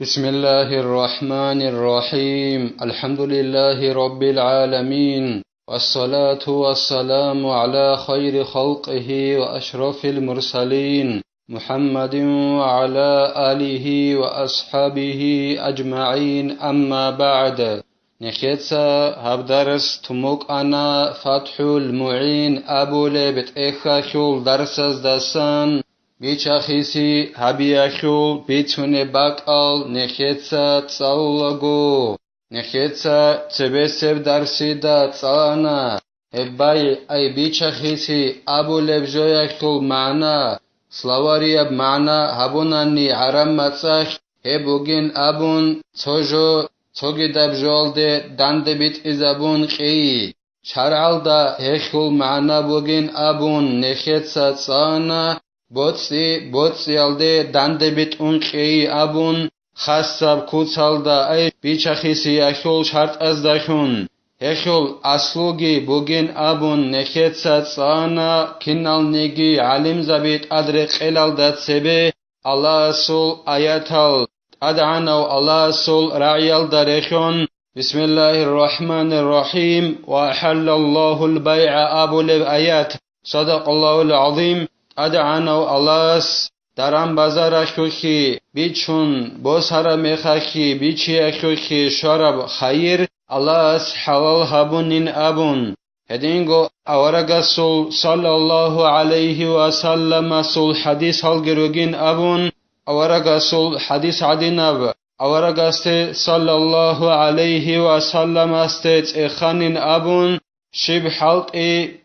بسم الله الرحمن الرحيم الحمد لله رب العالمين والصلاة والسلام على خير خلقه وأشرف المرسلين محمد وعلى آله وأصحابه أجمعين أما بعد نخيتسا هبدرس تموك أنا فتح المعين أبو لبت إخاخول درسز دسان بيچخيسي هبياخول بيتونه باقال نخيتسا تصاولغو نخيتسا تبسب درسي دا تصانا هباي اي بيچخيسي ابو لبجوياخول معنا سلاوارياب معنا هبوناني عرم مصاخ هبوگين ابون توجو توگي دبجولده دانده بيت ازابون قي شرعالدا هخول معنا بوگين ابون نخيتسا تصانا بوتسي alde dandebit unqi abun khassab kutsalda ay bichakisi akhul shart az dakhun akhul aslugi bugin abun nekhetsa tsana kinal negi alim zabit adre qelalda tsebe Allah sul ayatal ad'ana Allah sul ra'yal darekhun bismillahir rahmanir rahim wa halallahu al-bay'a abul ayat sadaqallahu al-azim أدعنا الله درام بازار أخوخي بيچون بوسارا مخاخي بيچي أخوخي شرب خير الله حلال هبونين أبون هدينغو أورغا صلى الله عليه وسلم سول حديث هالجروجين أبون أورغا حديث عديناب أورغا صلى الله عليه وسلم استيت إخانين أبون شب حلق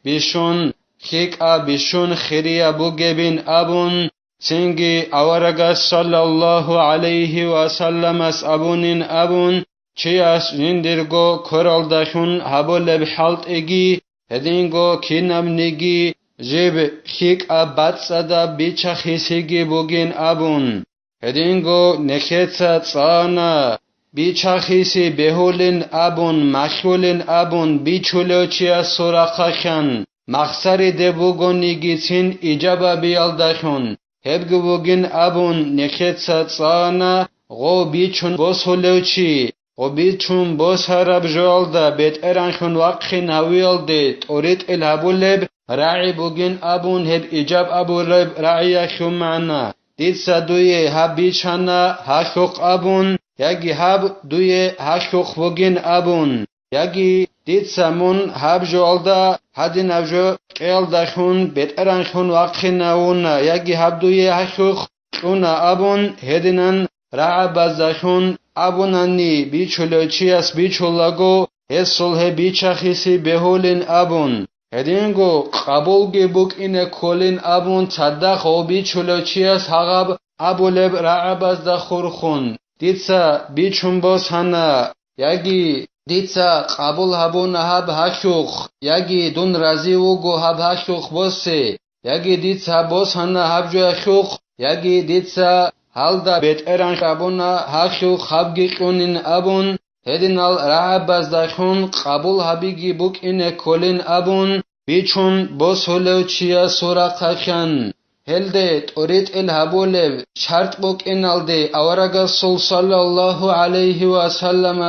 بيشون خيك بشون خيريا بوجبين أبون سنجي أورغا صلى الله عليه وسلم أبونين أبون چياس نندرغو كورال دخون هبول بحلت إجي هدينغو كينام نيجي جيب خيك باتسادا بيچا خيسيجي بوگين أبون هدينغو نخيتسا تصانا بيچا خيسي بهولين أبون مخولين أبون بيچولو چياس سوراخاخن مخسری دبوگونی گیتین ایجابا بیالدخون هبگوگین ابون نخیتسا تصانا غو بیچون بوس هلوچی غو بیچون بوس هرب جوالدا بیت ارانخون وقخین هویالده توريت الهبولب راعي بوگین ابون هب ایجاب ابو لب راعي خون معنا دید سادوی هب بیچانا هخوق ابون یگی هب دوی هخوق بوگین ابون یگی دید سامون هب جوالدا هدی نوجو قیل دخون بیت اران خون وقخی نوون یگی هب دوی حقوق اونا ابون هدینن رعا باز دخون ابونانی بیچولو چیاس بیچولاگو هسوله بیچخیسی بهولین ابون هدینگو قبولگی بوک اینه کولین ابون صدق و بیچولو چیاس حقب ابولب رعا باز دخور خون دیدسا بیچون باز هنه یگی دیتسا قبول هبون هب حقوق یگی دون رازی وگو هب حقوق بوسه یگی دیتسا بوس هنه هب جو حقوق یگی دیتسا halda bet eran qabuna حقوق habgi qunин abun hedinal rahabaz dakhun qabul habigi buk ine kolin abun bichun bos holevchiya sura qakhan helde torit el habolev shart buk inalde awaraga sallallahu alayhi wa sallam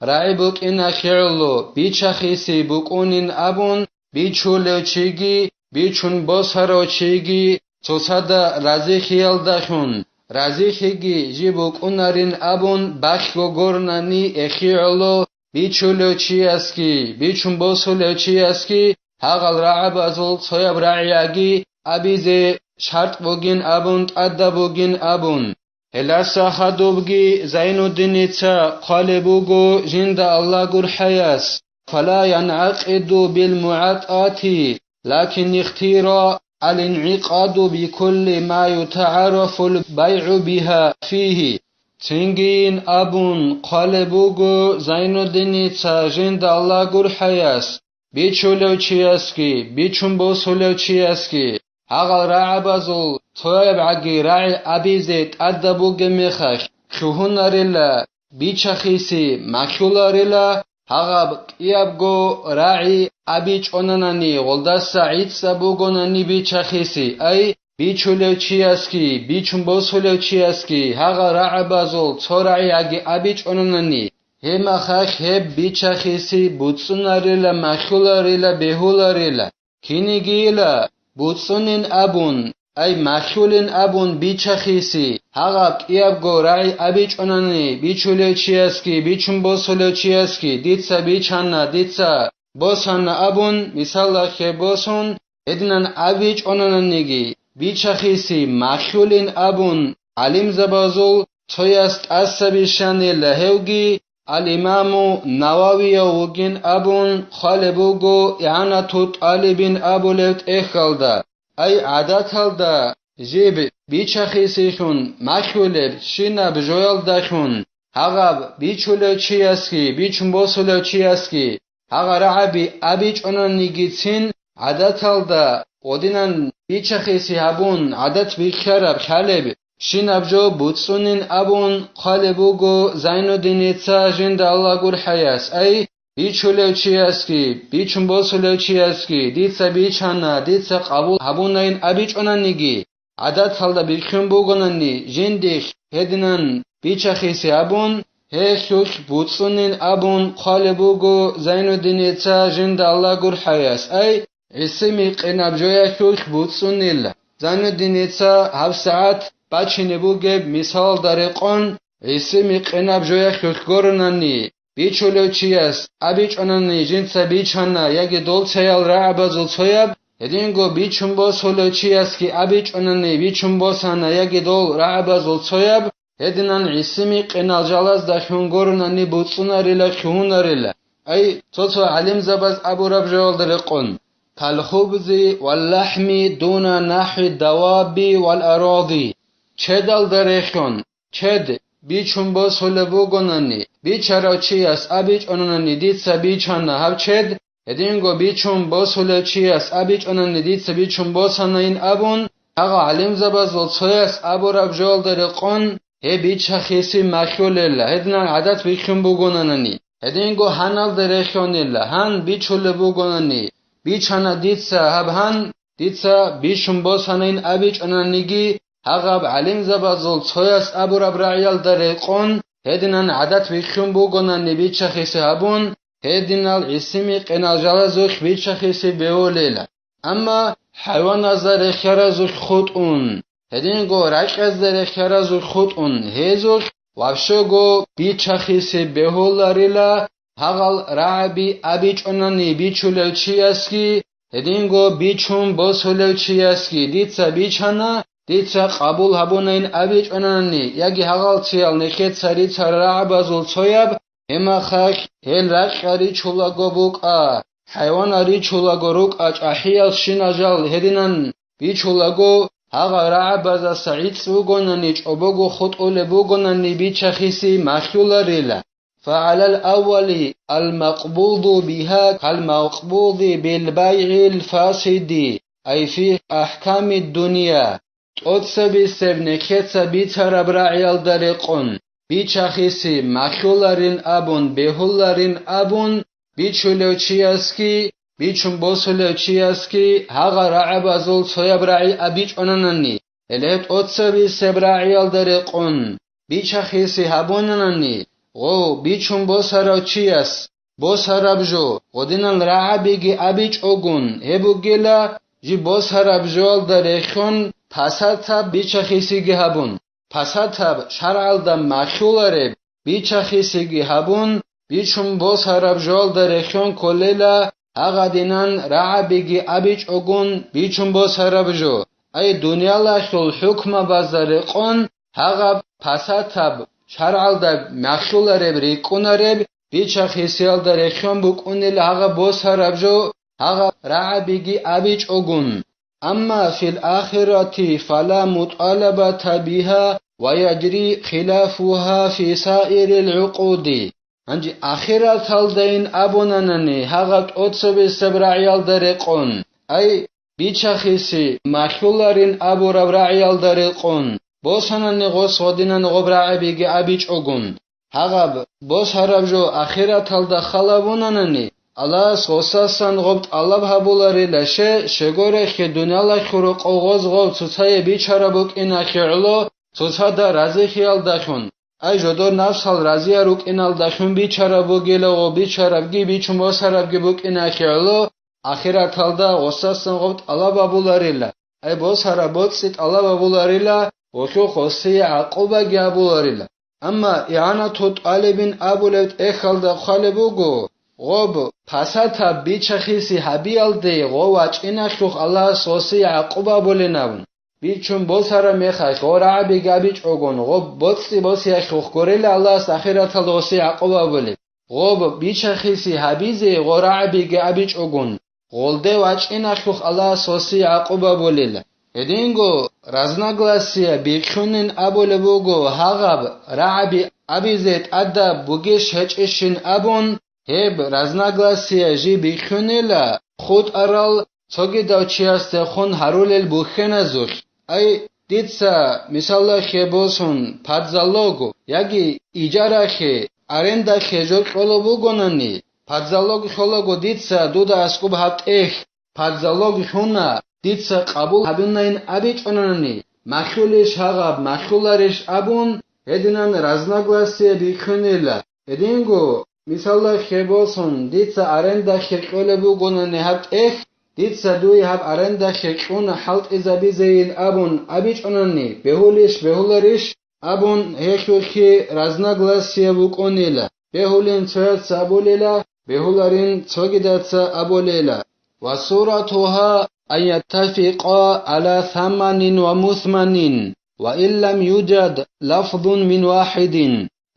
راعبك إن خيرلو بيچخيسي بوكونين أبون بيچولو چيگي بيچون بوسهرو چيگي تصدا رازي خيال دخون رازي خيگي جي بوكونارين أبون بخو گورناني اخيرلو بيچولو چياسكي بيچون بوسولو چياسكي هاغل راعب ازول صيب راعياگي أبيزي شرط بوگين أبون تأدى بوگين أبون هلاسا خدوبگي زين الدينيتا قالبوغو جند الله قر حياس فلا ينعقد بالمعاطات لكن اختيرا الانعقاد بكل ما يتعرف البيع بها فيه تنجين أبون قالبوغو زين الدينيتا جند الله قر حياس بيچولو چياسكي بيچون بوسولو چياسكي هاغل راعبازول تويب عقي راعي أبيزيت أدبو جميخش خهوناريلا بيچخيسي مخيولاريلا هاغب إيابغو راعي أبيچ أوناناني غلدا سعيد سابوغوناني بيچخيسي أي bichulevchiaski bichumbosulevchiaski haga ra'abazol tsorai agi abichonanani hema khakh he bichachisi butsunarila makhularila behularila kinigila butsunin abun ay makhulin abun bichachisi haga kiabgo rai abichonani bichulevchiaski bichumbosulevchiaski ditsa bichana ditsa bosana abun misalla khe bosun ednan abichonananigi bichachisi makhulin abun alim zabazul toyast asabishani lahevgi al-imamu Nawawiya wugin abun khalebugo i'anatut alibin abulevt ekhalda ay adathalda jib bichachisi khun makhuleb shinab joyaldachun hagab bichulevchiaski bichumbosulevchiaski haga ra'abi abichonanigitsin adathalda odinan bichachisi abun adat bikharab khaleb shinabjo butsunin abun khalebugo Zainuddinitsa jinda Allah gur hayas ay bichulevchiaski bichumbosulevchiaski ditsa bichana ditsa qabul habunain abichonanigi adathalda bikhumbugonani jindikh hedinan bichachisi abun he khukh butsunin abun khalebugo Zainuddinitsa jinda Allah gur hayas ay ismi qinabjoya khukh butsunil Zainuddinitsa hab saat bachinibuge misal dariqon ismi qinabjoya khukh gornani bichulevchias abichonani jinsa bichana yagi doltsayal ra'abazul soyab edingo bichumbosulevchiaski abichonani bichumbosana yagi dol ra'abazul soyab edinan ismi qinal jalaz da khungornani butsunarila khunarila ay toto alim zabaz aburabjol dariqon kalkhubzi wal lahmi duna nahi dawabi wal aradi chedal darekhon ched bichumbosulebugonani bicharachias abichonani ditsa bichana havched edingo bichumbosulevchias abichonani ditsa bichumbosanain abun haga alim zabaz vol soyas aburabjol dariqon he bichachisi makhulela hednan adat bikhumbugonani edingo hanal darekhonilla han bichulebugonani bichana ditsa habhan ditsa bichumbosanain abichonanigi hagab alim zabazol soyas aburab ra'yal dareqon hednan adat bikhumbugonani bichachisi habun hedinal ismi qinal jalazukh bichachisi beolela amma hayvan azare kharazukh khutun hedingo raqaz dare kharazukh khutun hezukh wavshogo bichachisi beholarila hagal ra'abi abichonani bichulevchiaski hedingo bichum bosulevchiaski ditsa bichana ditsa qabul habunain abichonani yagi hagal tsial nekhet saritsa ra'abazul soyab hema khak hel raqari chulagobuqa hayvanari chulagoruk achahiyal shinajal hedinan bichulago haga ra'abaza sa'id sugonani chobogo khutulebugonani bichachisi makhularila فعلى الأول المقبوض بها كالمقبوض بالبيع الفاسد أي في أحكام الدنيا تقصبي سبنكتsa بيتر برعيال درقون بيچخيسي مخولارين أبون بهولارين أبون بيچولوچياسكي بيچumbosulوچياسكي هاغا رعبازول سويبرعي أبيچ أنانني إلهت تقصبي سبرعيال درقون بيچخيسي هابونانني غو بیچون بوسراچیاس بوسرابجو غدینن رعبیگی ابیچ اوگون هبوگیلا جی بوسرابجول درخون پساتا بیچخیسیگی هبون پساتا شرعالدا مخولاره بیچخیسیگی هبون بیچون بوسرابجول درخون کلیلا اغدینن رعبیگی ابیچ اوگون بیچون بوسرابجو ای دنیا لخول حکم بازرقون هغه پساتا شرعالدا مخولارب ریکونارب بیچخیسیالدا رخون بکنیل هغه بوسرابجو هغه رعبیگی ابیچ اوگون اما فی الاخرة فلا مطالبة بها ويجري خلافها في سائر العقود انجي اخرت هالدين ابونانني هغه اوتسبي سبرعيالدا رقون اي بیچخیسی مخولارین ابوراب رعیالدا رقون بوسانن غوس ودینن غبرعبیگی ابیچ اوگون هغب بوس هربجو اخیرت هلدا خلابوناننی Allah sosasan gobt Allah habulari lashe shegore khi dunyala khuru qogoz gov tsutsaye bichara buk ina khirlo tsutsada razi khial dakhun ay jodor nafsal razia ruk inal dakhun bichara bugelo go bichara bgi bichmo sarabgi buk ina khirlo akhirat halda osasan gobt Allah habulari la ay bosara botsit Allah habulari la okho khosi aqoba gabulari la amma i'ana tot alibin abulevt ekhalda khalebugo غوب پساتا بیچخیسی هبیالده غوچ اینخوخ الله سوسی عقوبا بولناون بیچون بوسارا میخای غورا بیگابیچ اوگون غوب بوسی اخوخ گوریل الله سخیرات الوسی عقوبا بولی غوب بیچخیسی هبیزی غورا بیگابیچ اوگون غولده وچ اینخوخ الله سوسی عقوبا بولیل ادینگو رزناگلاسیا بیخونین ابول بوگو هاغب رعبی ابیزت ادا بوگیش هچشین ابون هب رزناگلاسیا جی بیخونیلا خود ارال توگی داوچیاست خون هرولل بوخنه زوخ ای دیتسا مثلا خیبوسون پادزالوگو یکی ایجاره خی ارنده خیجور کلو بوگونانی پادزالوگ خلوگو دیتسا دودا اسکوب هات اخ پادزالوگ خونا دیتسا قبول هبیناین ابیچ اونانی مخیولش هاغب مخیولارش ابون هدینان رزناگلاسیا بیخونیلا ادینگو مثلا خیبوسون دیتسا ارنده خیکوله بوگونانی هات اخ دیتسا دوی هب ارنده خیکون حلت ازابیزین ابون ابیچ اونانی بهولش ابون هیخوخی رزناگلاسیا بوگونیلا بهولین تویتسا ابولیلا بهولارین توگیدتسا ابولیلا و صورتها أن يتفقا على 88 وإن لم يوجد لفظ من واحد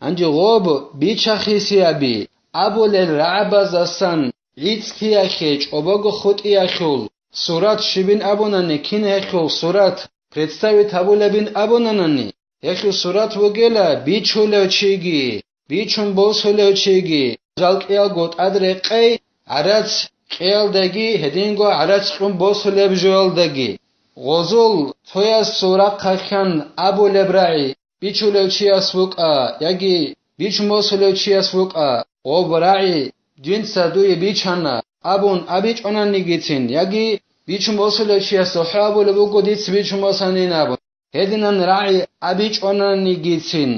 أنجي غوب بيشخيسي أبي أبو للرعبز السن عيتكي أخيج أباغو خود إيخول صورت شبين أبوناني كين إيخول صورت представить أبولبين أبوناني إيخول صورت وغيلا بيچولو چيگي بيچون بوسولو چيگي جالك إيالغوت أدرقي عرات قيالدگي هدينغو عرات قم بوسولب جوالدگي غزول توياس صورت قاكان أبو لبرعي بیچولو چیاس وقا یکی بیچ موسولو چیاس وقا غبرعی جنس دوی بیچانا ابون ابیچ اونن نگیتین یکی بیچ موسولو چیاس حابو لبوگو دیت بیچ موسانی نبون هدینن رعی ابیچ اونن نگیتین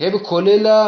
هب کلیلا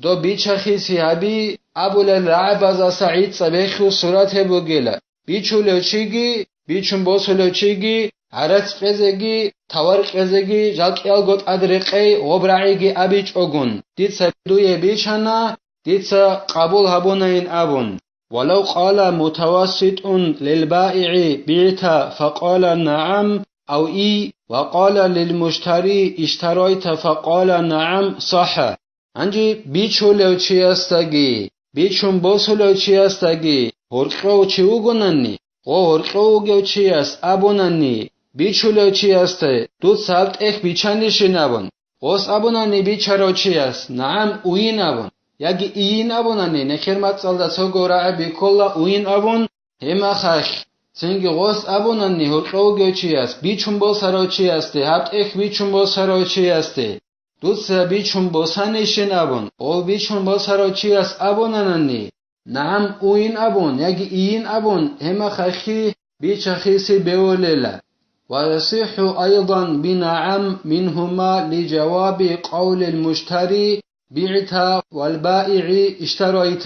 دو بیچخیسی هبی ابول رعی بازا سعید سبیخو صورت هبو گیلا بیچولو چیگی بیچون موسولو چیگی عرت قزگی توار قزگی جالک الگوت ادرقی غبرعیگی ابیچ اوگون دیتسا دوی بیچانا دیتسا قبول هبونین ابون ولو قال متوسط للبائع بعت فقال نعم او ای وقال للمشتري اشتريت فقال نعم صح انجی بیچولو چیاستگی بیچون بوسولو چیاستگی هرقو چی اوگوننی هرقو چیاست ابوننی بیچولو چیاسته دو سالت اخ بیچانیشی نبون غوس ابونانی بیچارو چیاست نعم اوی نبون یکی ای نبونانی نخیرمت سالده سو گورعه بیکولا اوین ابون هما خخ سنگی غوس ابونانی هرقو چیاست بیچون بو سرو چیاسته هبت اخ بیچون بو سرو چیاسته دو سا بیچون بو سانیشی نبون او بیچون بو سرو چیاست ابونانی نعم اوین ابون یکی این ابون هما خخی بیچخیسی بیولیلا ويصح أيضا بنعم منهما لجواب قول المشتري بعت والبائع اشتريت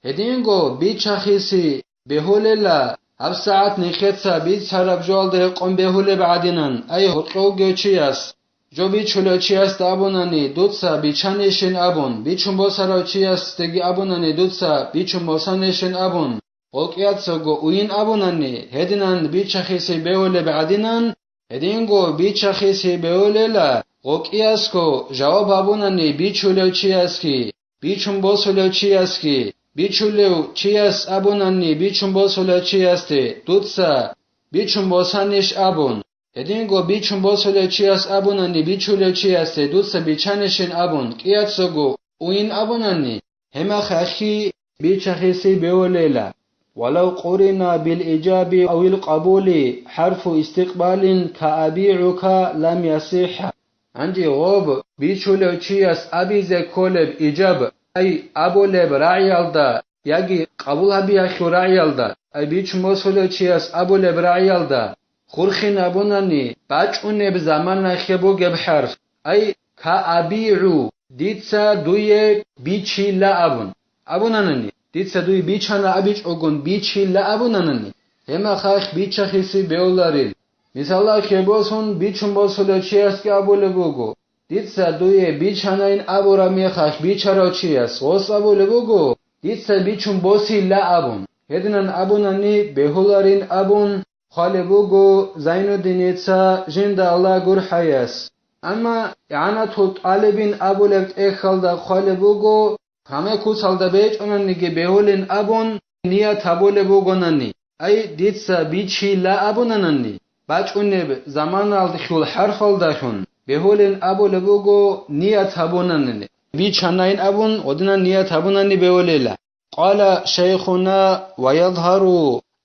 هدينغو بيچخيسي بهوللا هب ساعت نخيتسا بيت سرب جوال درقم بهول بعدينن أي هرقو چياس جو بيچولو چياس دابوناني دوتسا بيچانيشن أبون بيچون بوسارو چياس تگي أبوناني دوتسا بيچون بوسانيشن أبون قوقياتسوغو اوين ابوناني هدينان بيچخيسي بهول بعدينان هدينغو بيچخيسي بهوللا قوقياسكو جواب ابوناني بيچولو چياسكي بيچون بوسولو چياسكي بيچولو چياس ابوناني بيچون بوسولو چياسته دوتسا بيچون بوسانيش ابون هدينغو بيچون بوسولو چياس ابوناني بيچولو چياسته دوتسا بيچانيشن ابون قياتسوغو اوين ابوناني هما خخي بيچخيسي بهوللا ولو قرنا بالإجاب أو القبول حرف استقبال كأبيعك لم يصح عندي غوب بيچولو چياس أبيز كولب إجاب أي أبولب رعيالدا яги қабулаби ахураиалда ай бичмосолочиас абулебраиалда خورخين أبوناني باچونب زمان خبو گبحرف أي كأبيعو ديتسا دوية بيچي لا أبون أبونانني ديتسا دوية بيچانا أبيچ أغن بيچي لا أبونانني هما خاخ بيچا خيسي بيولاريل مثالا خبوسون بيچون بوسولو چياس كي أبولبوغو ديتسا دوية بيچانا إن أبورا ميخاخ بيچارو چياس غوص أبولبوغو ديتسا بيچون بوسي لا أبون هدنان أبوناني بيهولارين أبون خالبوغو زينو دينيتسا جند الله غور حياس اما اعانتو طالبين ابو لفت اخالدا خالبوغو كامي كوسالدا بيج اونانيگي بهولين ابون نيا تابولبوغوناني اي ديتسا بيچي لا ابوناناني باچونب زمان الد خول حرف الداشون بهولين ابو لبوغو نيا تابونانني بيچاناين ابون ودنا نيا تابوناني بهوليلا قال شيخنا ويظهر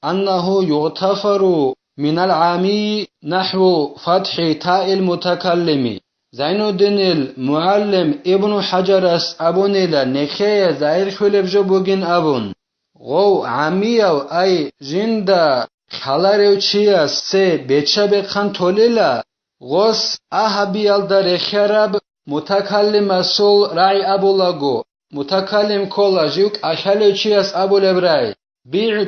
أنه يغتفر من العامي نحو فتح تاء المتكلم زين الدين المعلم ابن حجر أبون إلى نخية زائر خلب جبوغين أبون غو عاميو أي جندا خلاريو چياس سي بيچا بخان توليلا غوس أحبيال در خراب متكلم أصول رعي أبو لغو متكلم كولا جيوك أخاليو چياس أبو لبراي بيع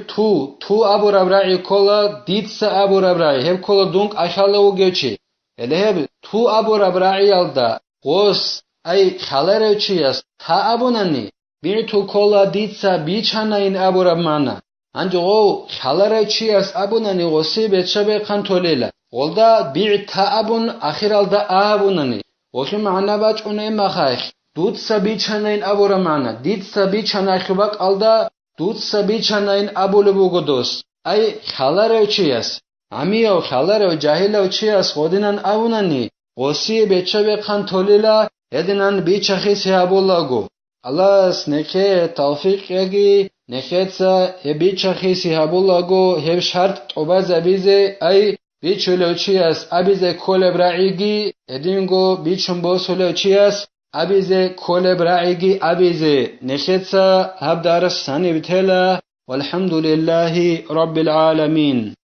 تو أبو ربراعي كولا ديتسا أبو ربراعي هب كولا دونك أشالو جيوشي هب تو أبو ربراعي يالدا غوس أي خالارو چياس تا أبو ناني بيع تو كولا ديتسا بيچانا إن أبو ربمانا أنجو غو خالارو چياس أبو ناني غوسي بيتشابه خان توليلا غولدا بيع تا أبون أخير الدا أبو ناني غوشي معنا باج أونه مخايخ دوتسا بيچانا إن أبو ربمانا ديتسا بيچانا خباك الدا دوتسا بيچانا إن أبو لبوغدوس أي خالارو چياس عميو خالارو جاهلو چياس خودنان أبوناني غوسي بيچابه خان توليلا يدنان بيچخي سيابو لاغو الله سنكه توفيق يگي نخيتسا بيچخي سيابو لاغو هب شرط طوبا زبيزه أي بيچولو چياس أبيزه كولبراعيگي يدنگو بيچنبو سولو چياس أبيزه كولبراعيگي أبيزه نخيتسا هب دارس ساني بتلا والحمد لله رب العالمين.